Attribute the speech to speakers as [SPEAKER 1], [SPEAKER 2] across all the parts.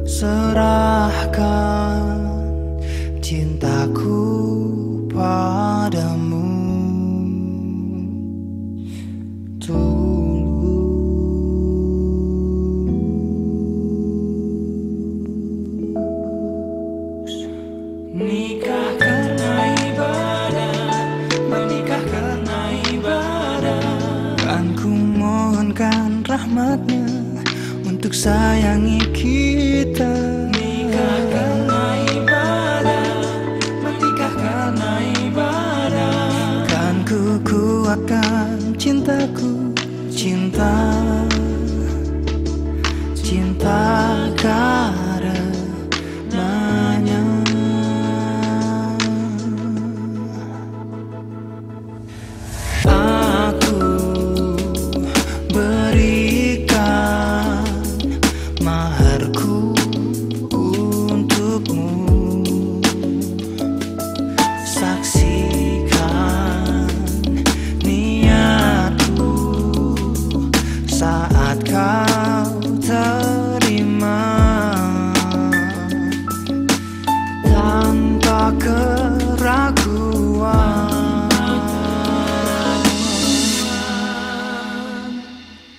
[SPEAKER 1] serahkan cintaku padamu. Nikah karena ibadah, menikah karena ibadah. Kan ku mohonkan rahmatnya untuk sayangi kita. Nikah karena ibadah, menikah karena ibadah. Kan ku kuatkan cintaku, cinta karenanya. Aku berikan maharku untukmu. Saksikan niatku saat kau terima tanpa keraguan.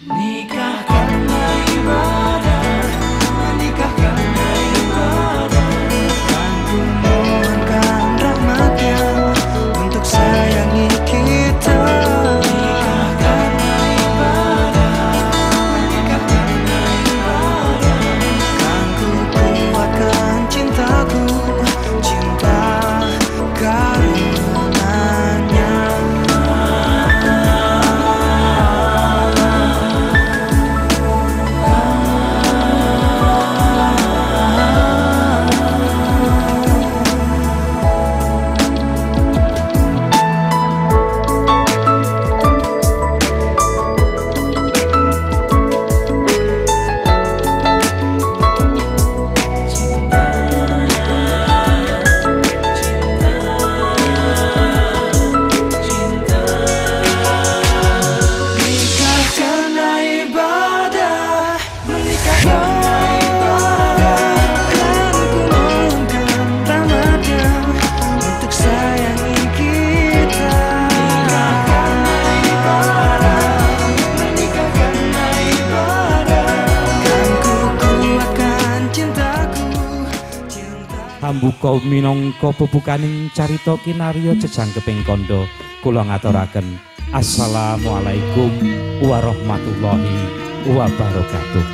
[SPEAKER 1] Nikah karena ibadah, menikah karena ibadah. Kan ku mohonkan rahmatnya untuk sayangi kita. Nikah karena ibadah, menikah karena ibadah. Kan ku kuatkan cintaku, cinta karenanya. Nikah karena ibadah, menikah karena ibadah. Kan ku mohonkan rahmatnya untuk sayangi kita. Nikah karena ibadah, menikah karena ibadah. Kan ku kuatkan cintaku, cinta.
[SPEAKER 2] Hambuka minangka bebukaning carita kinarya jejangkeping kandha kula ngaturaken assalamualaikum warahmatullahi wabarakatuh.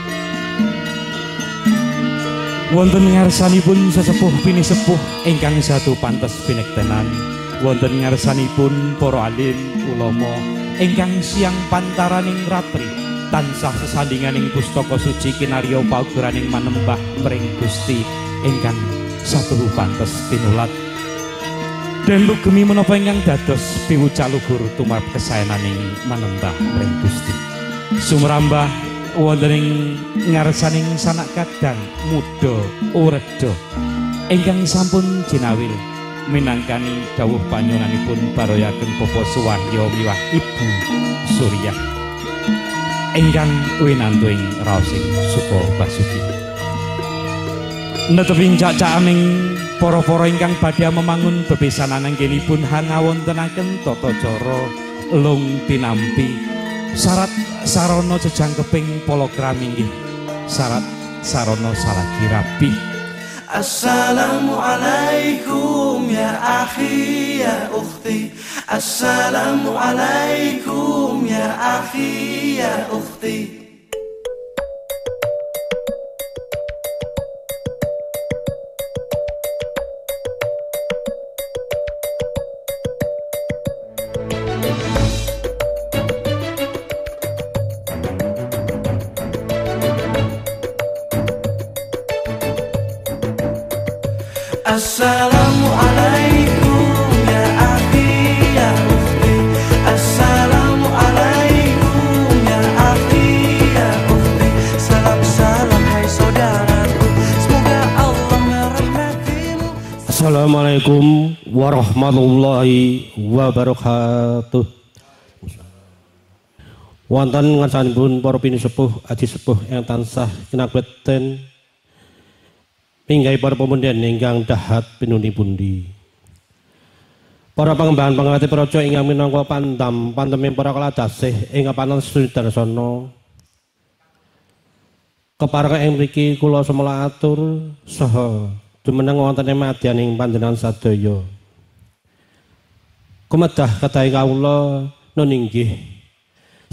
[SPEAKER 2] Wonten ngarsanipun sesepuh pinisepuh ingkang satu pantes pinektenan, wonten ngarsanipun para alim ulama ingkang siang pantaraning ratri tansah sesandinganing pustaka suci kinarya paugraning manembah mring Gusti ingkang satu pantes pinulat. Dan lugemi menapa ingkang dados piwucal luhur tumrap kesaenaning manembah mring Gusti. Sumrambah wonten ing ngarsaning sanak kadang muda ureda ingkang sampun jinawil minangkani dawuh panyuwunanipun baroyaken Bapa Suwahya miwah Ibu Suryah ingkang winantu ing raosing Suka Basuki. Neteping cacaaning para-para ingkang badhe memangun bebesanan anggenipun hangawontenaken tata cara lung tinampi syarat sarana jejangkeping palagram inggih syarat sarana salagi rapi.
[SPEAKER 1] Assalamualaikum ya akhi ya ukhti. Assalamualaikum ya akhi ya ukhti. Assalamualaikum ya akhi ya ukhti. Assalamualaikum ya akhi ya ukhti. Salam salam hai saudaraku, semoga Allah merahmatimu.
[SPEAKER 3] Assalamualaikum warahmatullahi wabarakatuh. Wonten ngarsanipun para pinisepuh aji sepuh yang tansah kinakleten Minggai para pemudian ingkang dahat pinundi-pundi. Para pangembangan pangerti praja ingkang minangka pandem para keladasih ingkang panen Sudarsana. Kepareng ing mriki kula semula atur saha jumeneng wonten madyan ing panjenengan sadaya. Kumedah kedahi kawula nun inggih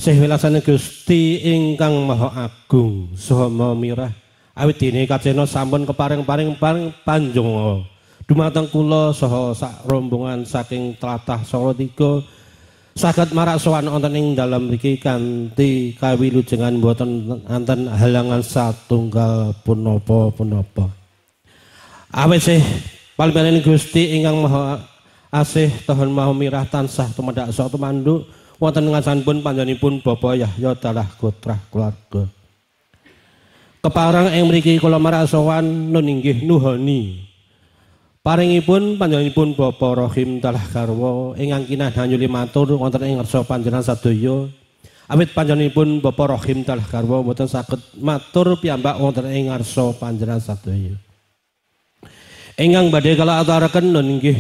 [SPEAKER 3] Sih wilasane Gusti ingkang Maha Agung saha Maha Mirah. Awit dene kacena sampun keparing-paring panjang dumateng kula saha sak rombongan saking tlatah Salatiga saged marak sowan wonten ing dalem mriki kanthi kawilujengan boten anten halangan satunggal punapa-punapa. Awit sih palmilaning Gusti ingkang Maha Asih Tuhan Maha Mirah tansah tumedak saha tumanduk wonten ngasanipun panjenenganipun Bapak Yahya dalah putra keluarga. Kepareng ing mriki kula marak sowan nun inggih nuhoni. Paringipun panjenenganipun Bapak Rohim dalah garwa ingkang kinah nyuli matur wonten ing ngarsa panjenengan sadaya. Awit panjenenganipun Bapak Rohim dalah garwa boten saged matur piyambak wonten ing ngarsa panjenengan sadaya. Ingkang badhe kala aturaken nun inggih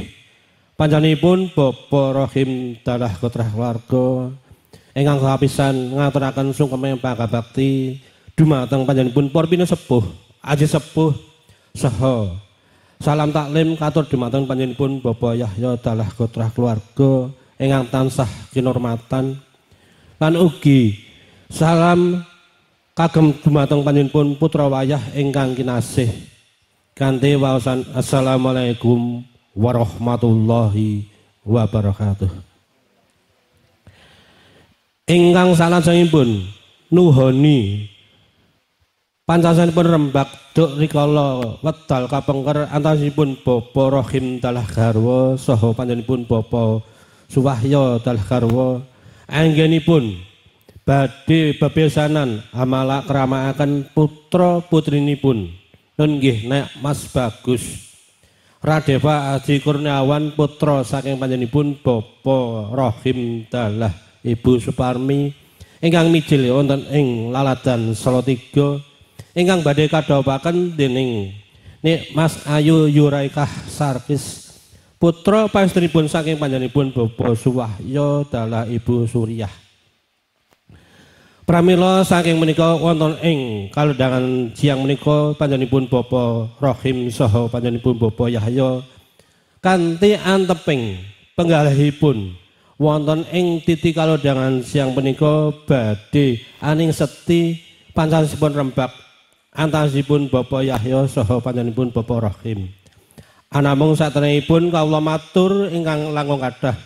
[SPEAKER 3] panjenenganipun Bapak Rohim dalah putra keluarga ingkang kapisan ngaturaken sungkem pangabakti dumateng panjenenganipun para pinasepuh, aji sepuh saha salam taklim katur dumateng panjenenganipun Bapak Yahya dalah putra keluarga ingkang tansah kinurmatan lan ugi salam kagem dumateng panjenenganipun putra wayah ingkang kinasih kanthi waosan assalamualaikum warahmatullahi wabarakatuh. Ingkang salajengipun nuhoni pancasanipun rembak duk rikala wedal kapengker antawisipun Bapak Rohim dalah garwa saha panjenenganipun Bapak Suwahya dalah garwa anggenipun badhe bebesanan amala kramakaken putra putrinipun nun nggih Nek Mas Bagus Radeva Aji Kurniawan putra saking panjenenganipun Bapak Rohim dalah Ibu Suparmi ingkang mijil wonten ing Laladan Salatiga ingkang badhe kadhawaken dening Nek Mas Ayu Yuraikah Sarkis putra pastrinipun saking panjenenganipun Bapak Suwahya dalah Ibu Suryah. Pramila saking menika wonten ing kalendhangan siang menika panjenenganipun Bapak Rohim saha panjenenganipun Bapak Yahya kanthi anteping penggalihipun wonten ing titi kalendhangan siang menika badhe aning sekti pancasipun rembak antawisipun Bapak Yahya saha panjenenganipun Bapak Rohim. Anamung satenahipun kawula matur ingkang langkung kathah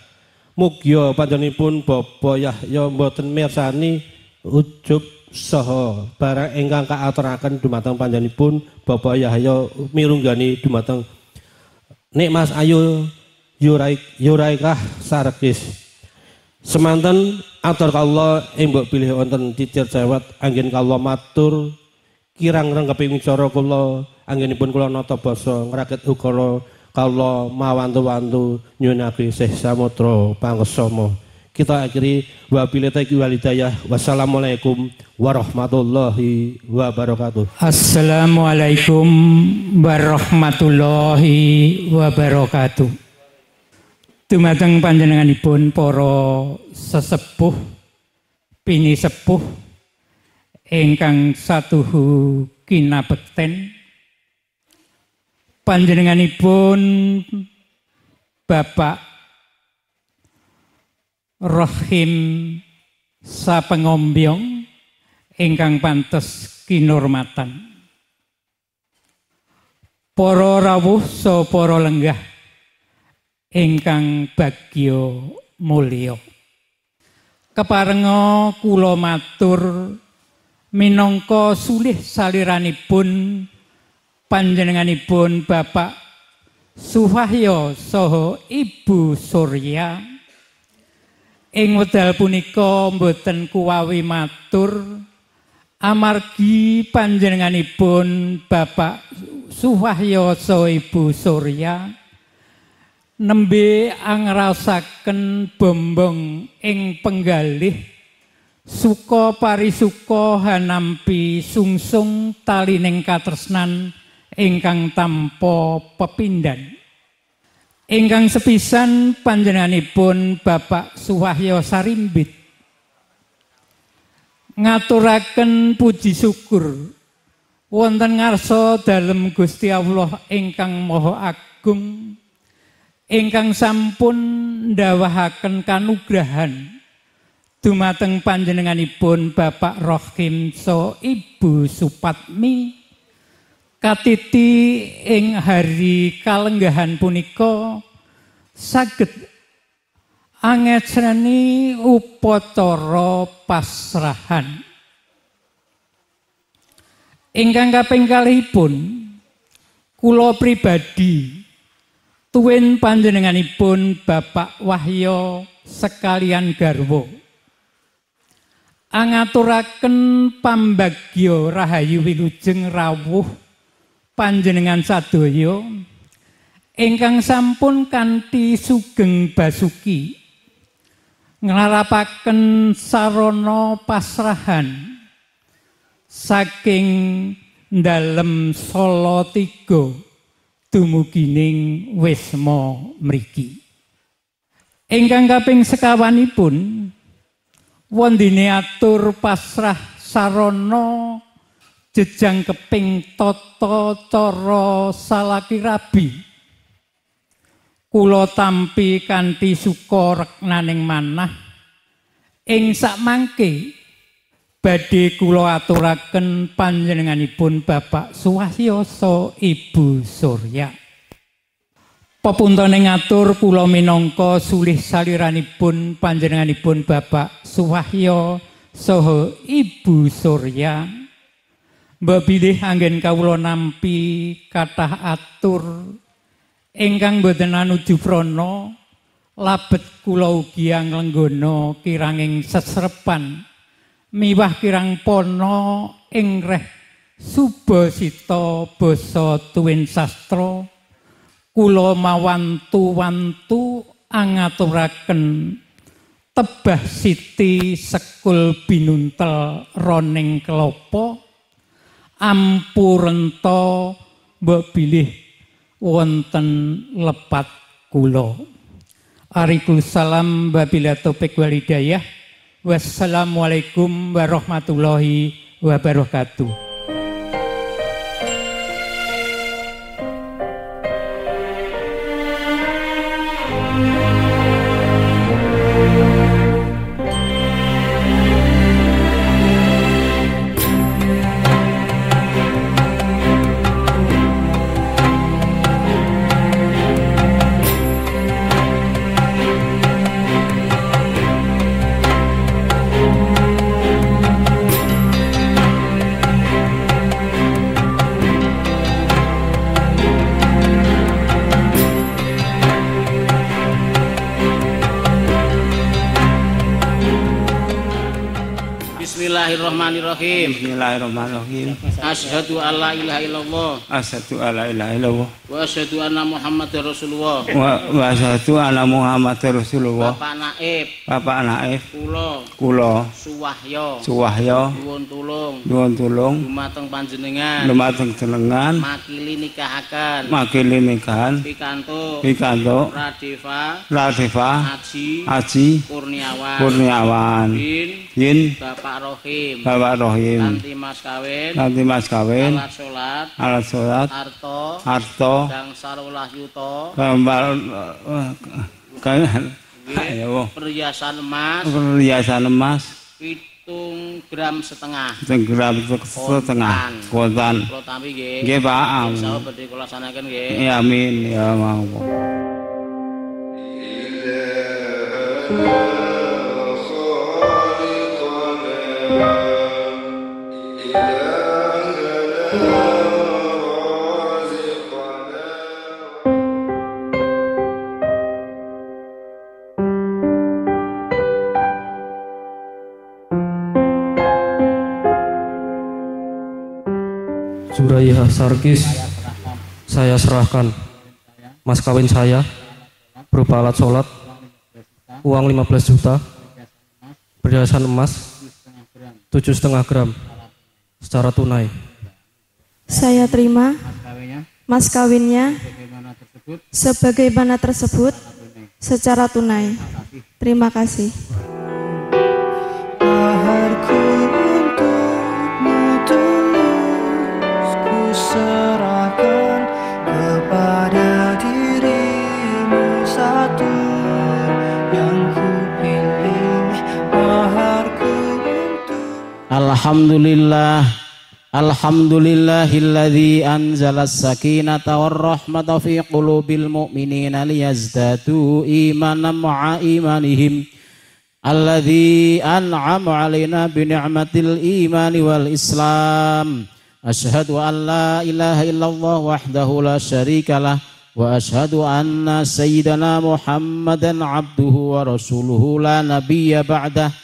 [SPEAKER 3] mugia panjenenganipun Bapak Yahya boten mirsani ujub saha barang ingkang kaaturaken dumateng panjenenganipun Bapak Yahya mirunggani dumateng Nek Mas Ayu Yuraikah Sarkis. Semanten atur kawula ing mbok pilih wonten cicir cewet anggen kawula matur kirang renggeping wicara kula anggenipun kula nata basa ngrakit ukara kawula mawantu-wantu nyuwunake sih samudra pangesama. Kita akhiri wabillahi walhidayah. Wassalamualaikum warahmatullahi wabarakatuh.
[SPEAKER 4] Assalamualaikum warahmatullahi wabarakatuh. Dumateng panjenenganipun para sesepuh pinisepuh ingkang satuhu kinabekten, panjenenganipun Bapak Rohim sapengombyong ingkang pantes kinurmatan, para rawuh saha para lenggah ingkang bagya mulya. Keparenga kula matur minangka sulih saliranipun panjenenganipun Bapak Suwahya saha Ibu Surya. Ing wekdal punika mboten kuwawi matur amargi panjenenganipun Bapak Suwahya saha Ibu Surya nembe angrasaken bombong ing penggalih suka parisuka hanampi sungsung talining katresnan ingkang tampa pepindhan. Ingkang sepisan panjenenganipun Bapak Suwahyo Sarimbit ngaturaken puji syukur wonten ngarsa dalem Gusti Allah ingkang Maha Agung ingkang sampun ndawahaken kanugrahan dumateng panjenenganipun Bapak Rohim so Ibu Supatmi katiti ing hari kalenggahan punika saged angecreni upacara pasrahan. Ingkang kaping kalihipun kula pribadi tuwin panjenenganipun Bapak Wahyo sekalian garwa angaturaken pambagya rahayu wilujeng rawuh panjenengan sadaya ingkang sampun kanthi sugeng basuki nglarapaken sarana pasrahan saking dalem Salatiga dumugining Wisma mriki. Ingkang kaping sekawanipun wondene atur pasrah sarana jejang keping tata cara salakirabi kula tampi kanthi suka reknaning manah ing sakmangke badhe kula aturaken panjenenganipun Bapak Suwahyo Ibu Surya. Pepuntane ngatur kula minangka sulih saliranipun panjenenganipun Bapak Suwahyo saha Ibu Surya. Mbok bilih anggen kawula nampi kathah atur ingkang boten anuju prana labet kula ugi anglenggana kiranging sesrepan miwah kirang pono ing reh Subasita basa tuwin sastra kula mawantu-wantu angaturaken tebah siti sekul binuntel roning kelapa ampurenta mbok bilih wonten lepat kula. Waalaikumsalam wabillahi taufik wal hidayah. Wassalamualaikum warahmatullahi wabarakatuh.
[SPEAKER 5] Bismillahirrahmanirrahim.
[SPEAKER 6] Bismillahirrahmanirrahim.
[SPEAKER 5] Asyhadu alla ilaha illallah.
[SPEAKER 6] Asyhadu alla ilaha illallah.
[SPEAKER 5] Wa asyhadu anna Muhammadar Rasulullah.
[SPEAKER 6] Wa asyhadu anna Muhammadar Rasulullah.
[SPEAKER 5] Bapak Naib.
[SPEAKER 6] Bapak Naif.
[SPEAKER 5] Kula.
[SPEAKER 6] Suwahyo.
[SPEAKER 5] Nuwun tulung.
[SPEAKER 6] Dumateng
[SPEAKER 5] panjenengan. Makili nikahaken. Pikantuk. Radeva. Haji. Kurniawan. Bin. Bapak Rohim. Nanti mas kawin. Alat sholat. Harto. Dang sarulah yuto. Perhiasan emas. 7 gram setengah.
[SPEAKER 6] Kontan.
[SPEAKER 5] Kula tampi nggih.
[SPEAKER 6] Nggih, Pak.
[SPEAKER 5] Insyaallah badhe kula laksanaken nggih.
[SPEAKER 6] Ya amin ya monggo.
[SPEAKER 3] Suraya Sarkis, saya serahkan mas kawin saya berupa alat sholat, uang 15 juta, perhiasan emas 7,5 gram secara tunai.
[SPEAKER 7] Saya terima mas kawinnya sebagaimana tersebut secara tunai. Terima kasih.
[SPEAKER 1] Maharku untukmu tulus ku serahkan kepada dirimu satu yang ku pilih. Maharku untuk
[SPEAKER 5] Alhamdulillahilladzi anzalas sakinata warahmata fi qulubil mu'minina liyazdadu imanan ma'a imanihim alladzi an'ama 'alaina bi ni'matil imani wal islam. Asyhadu an la ilaha illallah wahdahu la syarikalah wa asyhadu anna sayyidana Muhammadan abduhu wa rasuluhu la nabiyya ba'dah.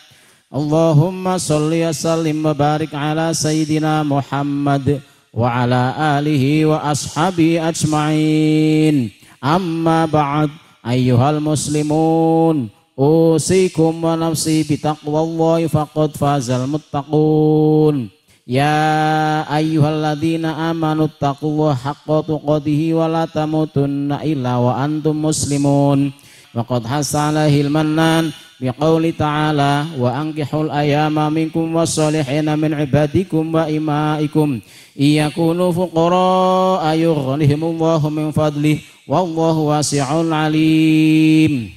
[SPEAKER 5] Allahumma salli wa sallim wa barik ala sayyidina Muhammad wa ala alihi wa ashabi ajma'in. Amma ba'd, ayyuhal muslimun, usikum wa nafsi bitaqwallahi faqad fazal muttaqun. Ya ayyuhalladzina amanu taqullaha haqqa tuqatih wa la tamutunna illa wa antum muslimun. Wa qad hasalahil mannan biqauli ta'ala wa ankihul ayama minkum wassalihina min ibadikum wa imaikum iyakunu fuqara ayughnihimullahu min fadlih wallahu wasi'un alim.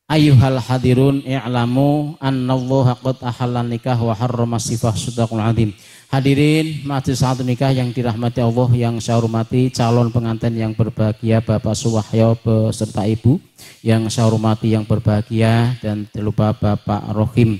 [SPEAKER 5] Ayyuhal hadirun i'lamu annallaha qad ahallan nikah wa harrama sifah sadaqul azim. Hadirin majelis satu nikah yang dirahmati Allah, yang saya hormati calon pengantin yang berbahagia Bapak Suwahyo beserta Ibu, yang saya hormati yang berbahagia, dan tidak lupa Bapak Rohim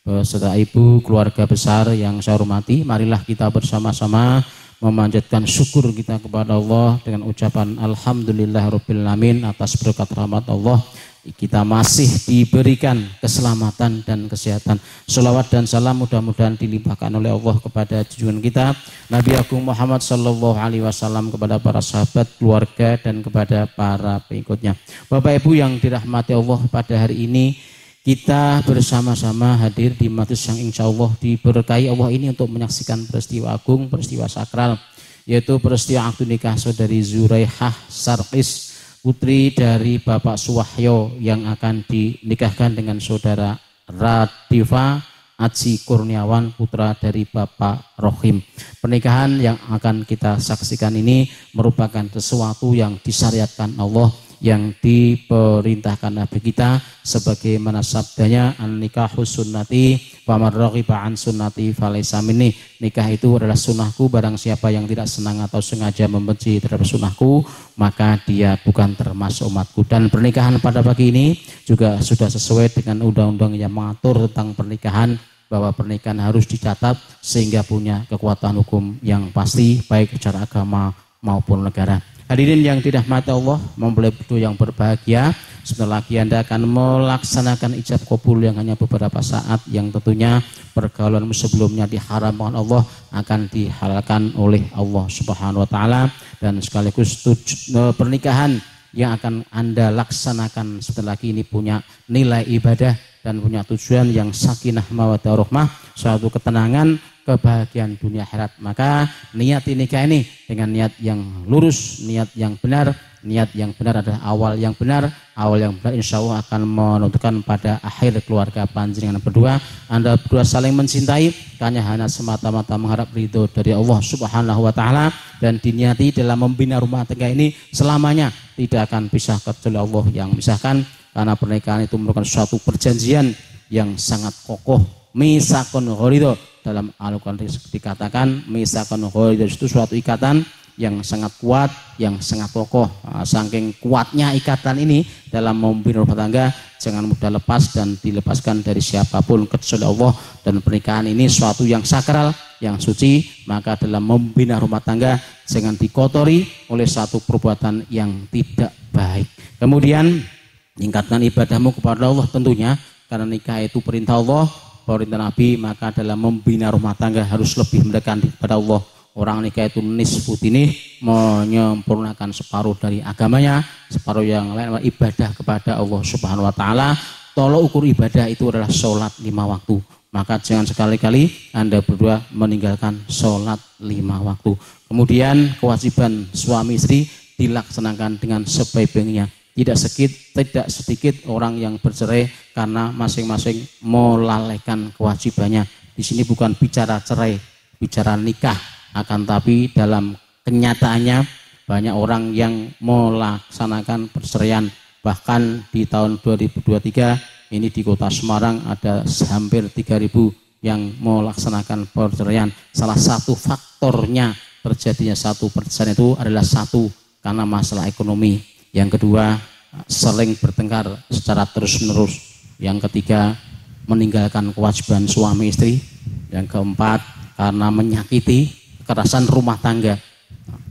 [SPEAKER 5] beserta Ibu, keluarga besar yang saya hormati. Marilah kita bersama-sama memanjatkan syukur kita kepada Allah dengan ucapan Alhamdulillahirabbil alamin atas berkat rahmat Allah. Kita masih diberikan keselamatan dan kesehatan. Sholawat dan salam mudah-mudahan dilimpahkan oleh Allah kepada junjungan kita Nabi Agung Muhammad sallallahu alaihi wasallam, kepada para sahabat, keluarga, dan kepada para pengikutnya. Bapak Ibu yang dirahmati Allah, pada hari ini kita bersama-sama hadir di majelis yang insya Allah diberkahi Allah ini untuk menyaksikan peristiwa agung, peristiwa sakral, yaitu peristiwa akad nikah saudari Zuraihah Sarqis, putri dari Bapak Suwahyo, yang akan dinikahkan dengan saudara Radifa Aji Kurniawan, putra dari Bapak Rohim. Pernikahan yang akan kita saksikan ini merupakan sesuatu yang disyariatkan Allah, yang diperintahkan Nabi kita, sebagaimana sabdanya an-nikahu sunnati faman raghiba an sunnati falaysa minni. Nikah itu adalah sunnahku, barang siapa yang tidak senang atau sengaja membenci terhadap sunnahku maka dia bukan termasuk umatku. Dan pernikahan pada pagi ini juga sudah sesuai dengan undang-undang yang mengatur tentang pernikahan, bahwa pernikahan harus dicatat sehingga punya kekuatan hukum yang pasti baik secara agama maupun negara. Hadirin yang dirahmati Allah, mempelai berdua yang berbahagia, sebentar lagi Anda akan melaksanakan ijab kabul yang hanya beberapa saat, yang tentunya pergaulan sebelumnya diharamkan Allah akan dihalalkan oleh Allah Subhanahu wa taala, dan sekaligus pernikahan yang akan Anda laksanakan sebentar lagi ini punya nilai ibadah dan punya tujuan yang sakinah mawaddah warahmah, suatu ketenangan, kebahagiaan dunia akhirat. Maka niat nikah ini dengan niat yang lurus, niat yang benar. Niat yang benar adalah awal yang benar. Awal yang benar insya Allah akan menentukan pada akhir keluarga panjenengan berdua. Anda berdua saling mencintai hanya semata-mata mengharap ridho dari Allah Subhanahu wa taala, dan diniati dalam membina rumah tangga ini selamanya tidak akan pisah kecuali Allah yang memisahkan, karena pernikahan itu merupakan suatu perjanjian yang sangat kokoh. Misakun ghalido, dalam Al-Quran dikatakan misakun ghalido itu suatu ikatan yang sangat kuat, yang sangat kokoh. Saking kuatnya ikatan ini dalam membina rumah tangga, jangan mudah lepas dan dilepaskan dari siapapun kecuali Allah. Dan pernikahan ini suatu yang sakral, yang suci, maka dalam membina rumah tangga jangan dikotori oleh satu perbuatan yang tidak baik. Kemudian tingkatkan ibadahmu kepada Allah tentunya, karena nikah itu perintah Allah, perintah Nabi, maka dalam membina rumah tangga harus lebih mendekati kepada Allah. Orang nikah itu nisfu dinih, menyempurnakan separuh dari agamanya, separuh yang lain ibadah kepada Allah Subhanahu wa taala. Tolok ukur ibadah itu adalah sholat 5 waktu. Maka jangan sekali-kali Anda berdua meninggalkan sholat 5 waktu. Kemudian kewajiban suami istri dilaksanakan dengan sebaik-baiknya. Tidak sedikit orang yang bercerai karena masing-masing melalaikan kewajibannya. Di sini bukan bicara cerai, bicara nikah, akan tapi dalam kenyataannya banyak orang yang melaksanakan perceraian. Bahkan di tahun 2023 ini di Kota Semarang ada hampir 3.000 yang melaksanakan perceraian. Salah satu faktornya terjadinya 1% itu adalah satu karena masalah ekonomi. Yang kedua, sering bertengkar secara terus-menerus. Yang ketiga, meninggalkan kewajiban suami istri. Yang keempat, karena menyakiti kekerasan rumah tangga.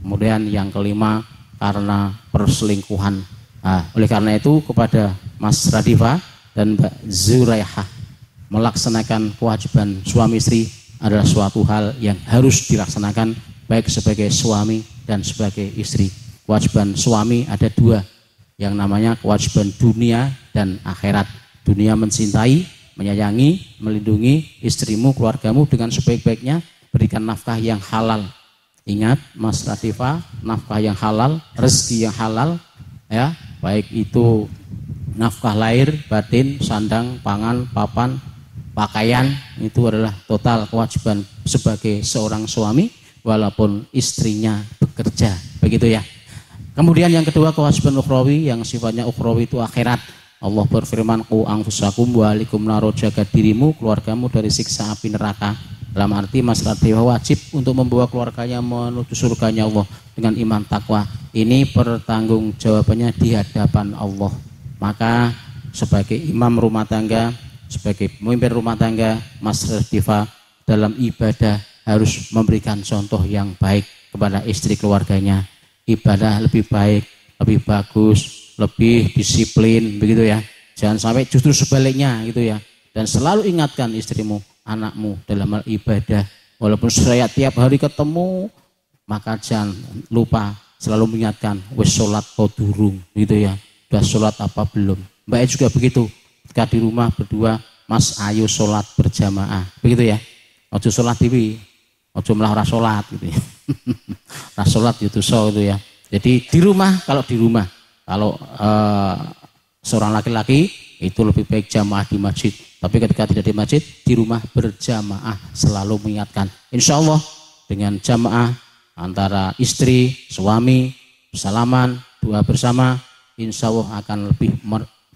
[SPEAKER 5] Kemudian yang kelima, karena perselingkuhan. Oleh karena itu kepada Mas Radifa dan Mbak Zuraihah, melaksanakan kewajiban suami istri adalah suatu hal yang harus dilaksanakan baik sebagai suami dan sebagai istri. Kewajiban suami ada dua, yang namanya kewajiban dunia dan akhirat. Dunia mencintai, menyayangi, melindungi istrimu, keluargamu dengan sebaik-baiknya, berikan nafkah yang halal. Ingat Mas Radifa, nafkah yang halal, rezeki yang halal, ya, baik itu nafkah lahir, batin, sandang, pangan, papan, pakaian, itu adalah total kewajiban sebagai seorang suami walaupun istrinya bekerja, begitu ya. Kemudian yang kedua, kewajiban ukhrawi, yang sifatnya ukhrawi itu akhirat. Allah berfirman, qu anfusakum wa ahlikum naro, jaga dirimu, keluargamu dari siksa api neraka. Dalam arti Mas Radifa wajib untuk membawa keluarganya menuju surganya Allah dengan iman takwa. Ini pertanggung jawabannya di hadapan Allah. Maka sebagai imam rumah tangga, sebagai pemimpin rumah tangga, Mas Radifa dalam ibadah harus memberikan contoh yang baik kepada istri keluarganya. Ibadah lebih baik, lebih bagus, lebih disiplin, begitu ya. Jangan sampai justru sebaliknya gitu ya. Dan selalu ingatkan istrimu, anakmu dalam hal ibadah. Walaupun saya tiap hari ketemu, maka jangan lupa selalu mengingatkan, wis sholat kau durung, gitu ya. Udah sholat apa belum? Mbak E juga begitu. Ketika di rumah berdua, Mas ayo sholat berjamaah, begitu ya. Ojo sholat TV, ojo malah ora sholat gitu ya. Ora sholat itu so gitu ya. Jadi di rumah, kalau seorang laki-laki itu lebih baik jamaah di masjid. Tapi ketika tidak di masjid, di rumah berjamaah, selalu mengingatkan. Insya Allah dengan jamaah antara istri, suami, salaman, doa bersama, insya Allah akan lebih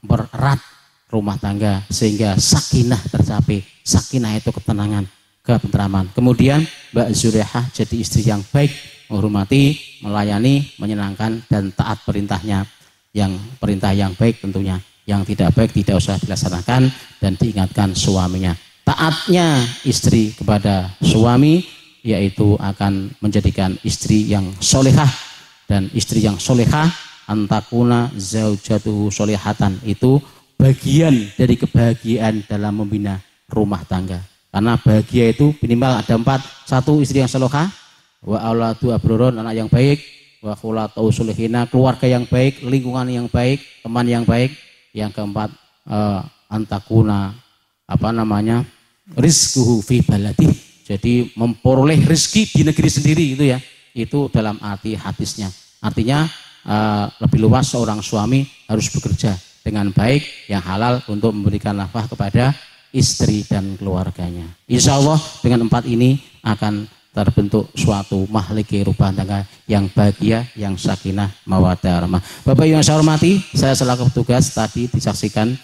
[SPEAKER 5] bererat rumah tangga sehingga sakinah tercapai. Sakinah itu ketenangan, ketentraman. Kemudian Mbak Zuraihah jadi istri yang baik, menghormati, melayani, menyenangkan dan taat perintahnya. Yang perintah yang baik tentunya, yang tidak baik tidak usah dilaksanakan dan diingatkan suaminya. Taatnya istri kepada suami yaitu akan menjadikan istri yang solehah, dan istri yang solehah antakuna zaujatuhu solehatan, itu bagian dari kebahagiaan dalam membina rumah tangga. Karena bahagia itu minimal ada 4. 1, istri yang solehah, wa auladu abroron, anak yang baik, wa khulatu sulihina, keluarga yang baik, lingkungan yang baik, teman yang baik. Yang keempat, antakuna rizquhu fi baladi, jadi memperoleh rezeki di negeri sendiri, itu ya. Itu dalam arti hadisnya. Artinya lebih luas seorang suami harus bekerja dengan baik yang halal untuk memberikan nafkah kepada istri dan keluarganya. Insya Allah dengan 4 ini akan terbentuk suatu mahliki rumah tangga yang bahagia, yang sakinah, mawaddah, rahmah. Bapak yang saya hormati, saya selaku petugas tadi disaksikan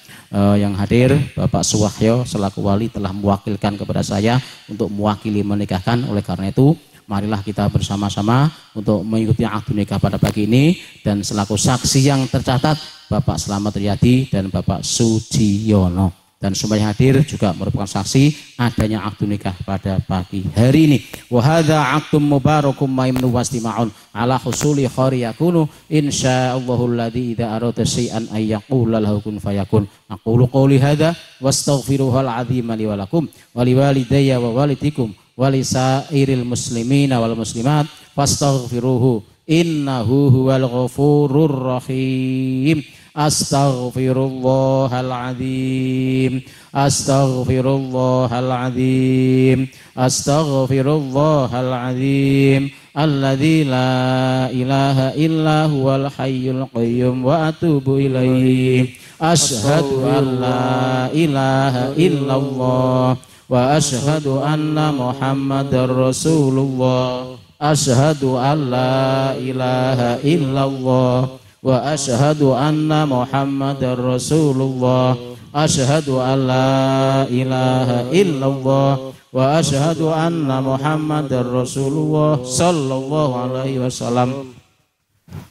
[SPEAKER 5] yang hadir Bapak Suwahyo selaku wali telah mewakilkan kepada saya untuk mewakili menikahkan. Oleh karena itu, marilah kita bersama-sama untuk mengikuti akad nikah pada pagi ini, dan selaku saksi yang tercatat Bapak Slamet Riyadi dan Bapak Sujiyono. Dan semua yang hadir juga merupakan saksi adanya akad nikah pada pagi hari ini. Wa hadza aqdum mubarakum maimun wastima'un ala husuli khari yakunu insyaallahu alladzi idza arada syai'an ay yaqula lahu kun fayakun. Aqulu qouli hadza wastaghfiruhal azim li wa lakum wa liwalidayya wa walidikum wa lisairil muslimina wal muslimat fastaghfiruhu innahu huwal ghafurur rahim. Astaghfirullahaladzim, astaghfirullahaladzim, astaghfirullahaladzim, alladzi la ilaha illa huwal hayyul qayyum wa atubu ilaihi. Asyhadu an la ilaha illallah wa asyhadu anna Muhammadar Rasulullah. Asyhadu an la ilaha illallah wa asyhadu anna Muhammadar Rasulullah. Asyhadu an la ilaha illallah wa asyhadu anna Muhammadar Rasulullah sallallahu alaihi wasallam.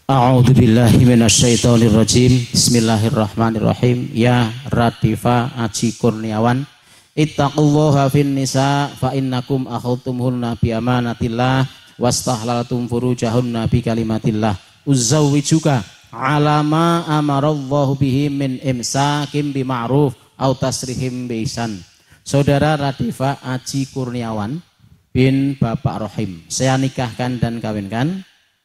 [SPEAKER 5] A'udzu billahi minasyaitonir rajim. Bismillahirrahmanirrahim. Ya Radifa Aji Kurniawan, ittaqullaha fin nisa fa innakum akhadtumhunna bi amanatillah wastahlaltum furujahunna bi kalimatillah. Uzawwijuka ala ma amarallahu bihi min imsakim bi ma'ruf au tasrihim bi ihsan. Saudara Radifa Aji Kurniawan bin Bapak Rohim, saya nikahkan dan kawinkan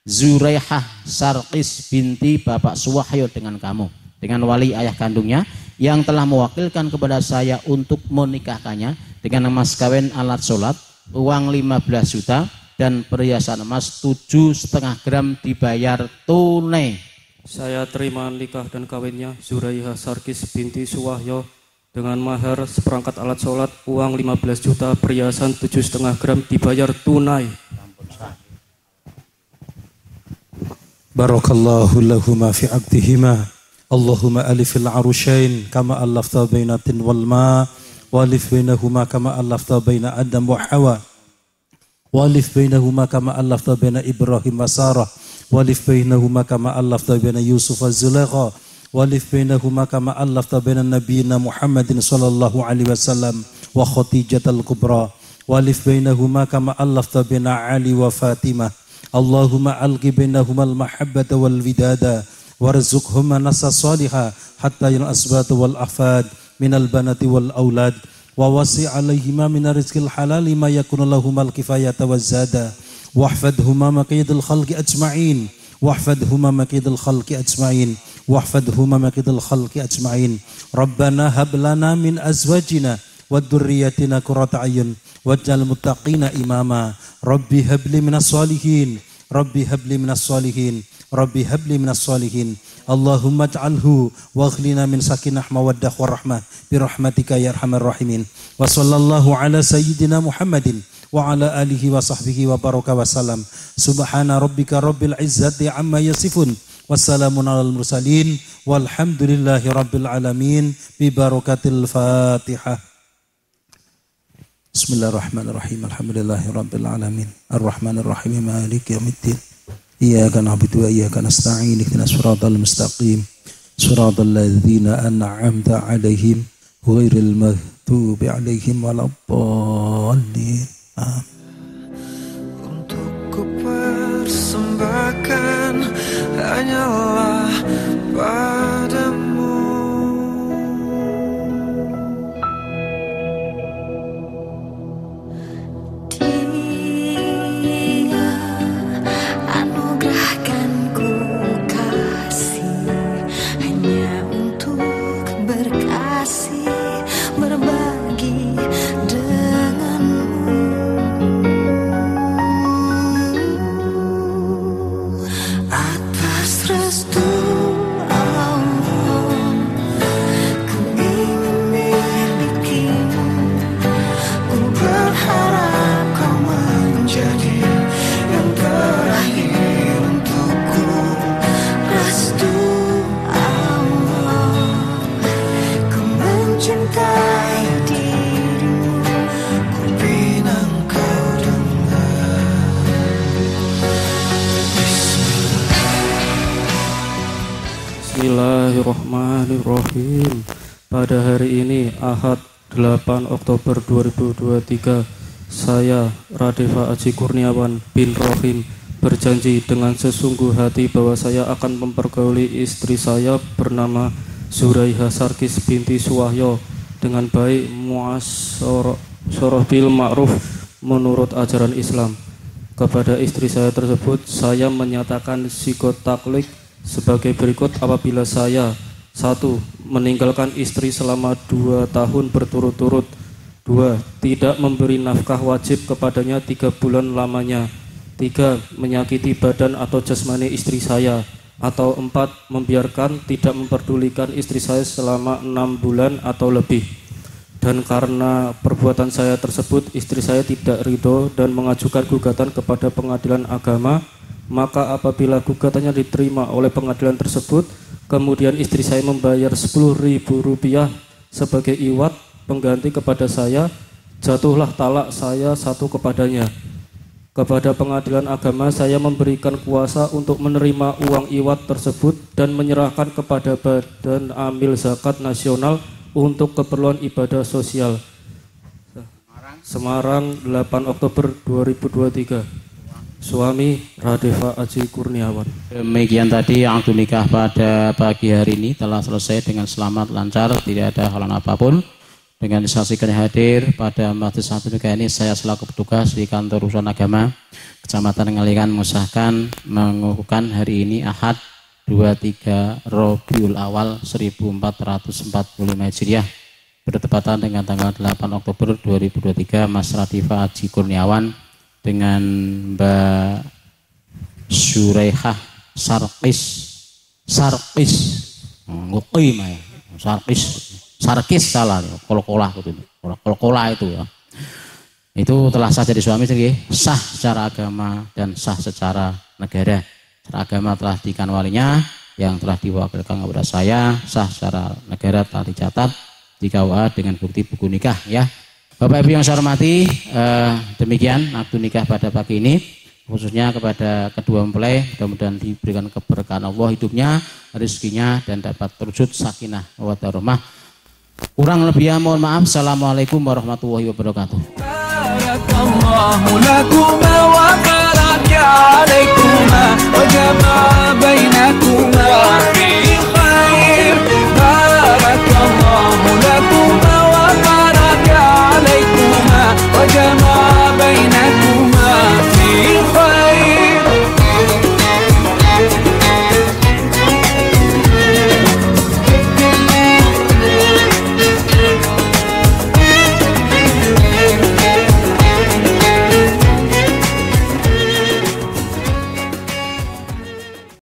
[SPEAKER 5] Zuraihah Sarkis binti Bapak Suwahyo dengan kamu, dengan wali ayah kandungnya yang telah mewakilkan kepada saya untuk menikahkannya dengan mas kawin alat sholat, uang 15 juta dan perhiasan emas 7,5 gram dibayar tunai.
[SPEAKER 8] Saya terima nikah dan kawinnya Zuraihah Sarkis binti Suwahyo dengan mahar seperangkat alat sholat, uang 15 juta, perhiasan 7,5 gram dibayar tunai.
[SPEAKER 9] Barakallahu lahuma fi aqdihima. Allahumma alifil arushain kama allafta baina tin wal ma walif bainahuma kama allafta baina Adam wa Hawa walif bainahuma kama allafta baina Ibrahim wa Sarah walif bainahuma kama allafta baina Yusuf wa Zulaikha walif bainahuma kama allafta baina nabiyina Muhammadin sallallahu alaihi wasallam wa Khadijatul Kubra walif bainahuma kama allafta baina Ali wa Fatimah. Allahumma alqi bainahuma al-mahabbata wal widada warzuqhuma nasa salihah hatta yal asbat wal afad minal banati wal aulad wa wasi' alaihima min rizqil halal ma yakunu lahumal kifayata wazada wahfadhuma maqidul khalqi ajma'in wahfadhuma maqidul khalqi ajma'in wahfadhuma maqidul khalqi ajma'in. Rabbana hab lana min azwajina wa dzurriyyatina qurrata a'yun waj'al muttaqina imama. Rabbi habli minas solihin, Rabbi habli minas solihin, Rabbi habli minas solihin. Allahumma ij'alhu waghlina min sakinah mawaddah warahmah birahmatika ya arhamar rahimin. Wa sallallahu ala sayyidina Muhammadin wa ala alihi wa sahbihi wa baraka wa salam. Subhana rabbika rabbil izzati amma yasifun wassalamun alal mursalin walhamdulillahi rabbil alamin bi barakatil Fatihah. Bismillahirrahmanirrahim. Alhamdulillahirabbil alamin. Arrahmanirrahim. Maliki yaumiddin. Iyyaka na'budu wa iyyaka nasta'in. Ihdinas siratal mustaqim. Siratal ladzina an'amta 'alaihim ghairil maghdubi 'alaihim waladdallin.
[SPEAKER 1] Untuk ku persembahkan hanyalah padamu.
[SPEAKER 8] Bismillahirrahmanirrahim. Pada hari ini Ahad 8 Oktober 2023, saya Radifa Aji Kurniawan bin Rohim berjanji dengan sesungguh hati bahwa saya akan mempergauli istri saya bernama Zuraihah Sarkis binti Suwahyo dengan baik muasyarah bil ma'ruf menurut ajaran Islam. Kepada istri saya tersebut saya menyatakan psikotaklik sebagai berikut apabila saya: 1. Meninggalkan istri selama 2 tahun berturut-turut. 2. Tidak memberi nafkah wajib kepadanya 3 bulan lamanya. 3. Menyakiti badan atau jasmani istri saya. Atau 4. Membiarkan tidak memperdulikan istri saya selama 6 bulan atau lebih. Dan karena perbuatan saya tersebut, istri saya tidak ridho dan mengajukan gugatan kepada pengadilan agama. Maka apabila gugatannya diterima oleh pengadilan tersebut, kemudian istri saya membayar Rp10.000 sebagai iwat pengganti kepada saya, jatuhlah talak saya satu kepadanya. Kepada pengadilan agama saya memberikan kuasa untuk menerima uang iwat tersebut dan menyerahkan kepada Badan Amil Zakat Nasional untuk keperluan ibadah sosial. Semarang, 8 Oktober 2023. Suami Radeva Aji Kurniawan.
[SPEAKER 5] Demikian tadi akad nikah pada pagi hari ini telah selesai dengan selamat, lancar, tidak ada halangan apapun. Dengan disaksikan hadir pada majelis akad nikah ini, saya selaku petugas di kantor urusan agama Kecamatan Ngalikan mengusahakan mengukuhkan hari ini Ahad 23 Rabiul Awal 1445 Hijriah bertepatan dengan tanggal 8 Oktober 2023. Mas Radeva Aji Kurniawan dengan Mbak Sureihah Sarkis salah kol-kolah itu ya. Itu telah sah jadi suami sah secara agama dan sah secara negara. Secara agama telah diikan walinya yang telah diwakilkan kepada saya, sah secara negara telah dicatat di KUA dengan bukti buku nikah ya. Bapak Ibu yang saya hormati, demikian akad nikah pada pagi ini, khususnya kepada kedua mempelai, mudah-mudahan diberikan keberkahan Allah hidupnya, rezekinya, dan dapat terwujud sakinah mawaddah warahmah. Kurang lebihnya mohon maaf. Assalamualaikum warahmatullahi wabarakatuh.